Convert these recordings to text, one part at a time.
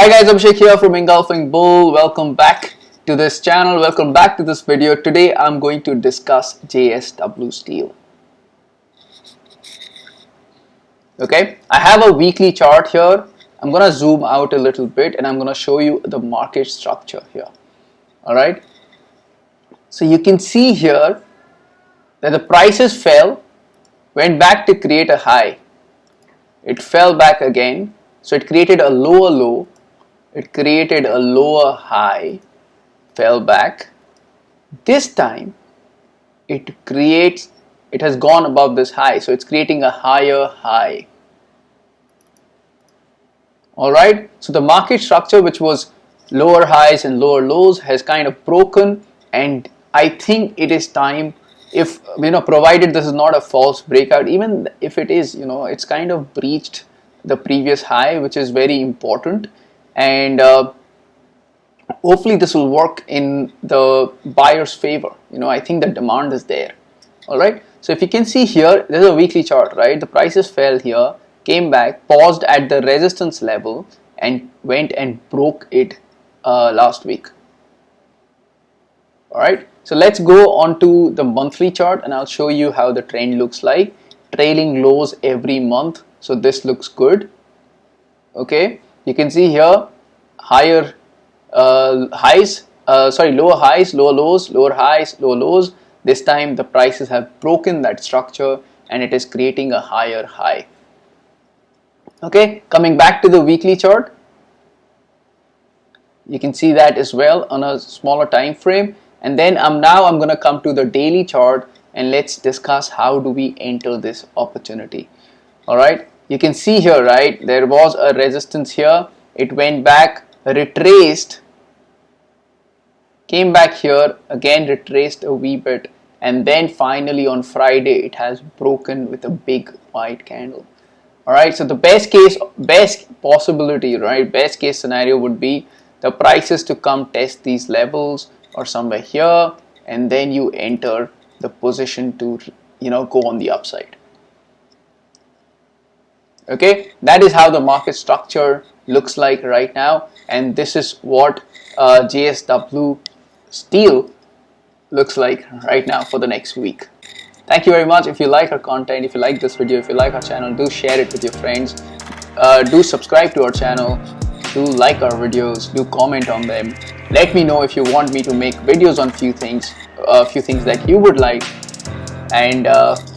Hi guys, Abhishek here from Engulfing Bull. Welcome back to this channel. Welcome back to this video. Today I'm going to discuss JSW Steel. Okay, I have a weekly chart here. I'm gonna zoom out a little bit and I'm gonna show you the market structure here. Alright, so you can see here that the prices fell, went back to create a high. It fell back again, so it created a lower low. It created a lower high, fell back. This time it has gone above this high, so it's creating a higher high. Alright, so the market structure, which was lower highs and lower lows, has kind of broken, and I think it is time, if provided this is not a false breakout, even if it is, it's kind of breached the previous high, which is very important. And hopefully this will work in the buyer's favor. I think the demand is there. All right, so if you can see here, this is a weekly chart, right? The prices fell here, came back, paused at the resistance level and went and broke it last week. All right, so let's go on to the monthly chart and I'll show you how the trend looks like. Trailing lows every month, so this looks good. Okay, you can see here higher lower highs, lower lows, lower highs, lower lows. This time the prices have broken that structure and it is creating a higher high. Okay, coming back to the weekly chart, you can see that as well on a smaller time frame. And then I'm going to come to the daily chart and let's discuss how do we enter this opportunity. All right, you can see here, right, there was a resistance here. It went back, retraced, came back here, again retraced a wee bit, and then finally on Friday it has broken with a big white candle. All right, so the best case scenario would be the prices to come test these levels or somewhere here, and then you enter the position to go on the upside. Okay, that is how the market structure looks like right now, and this is what JSW Steel looks like right now for the next week. Thank you very much. If you like our content, if you like this video, if you like our channel, do share it with your friends. Do subscribe to our channel, do like our videos, do comment on them. Let me know if you want me to make videos on few things that you would like, and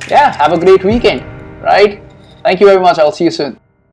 yeah, have a great weekend, right? Thank you very much. I'll see you soon.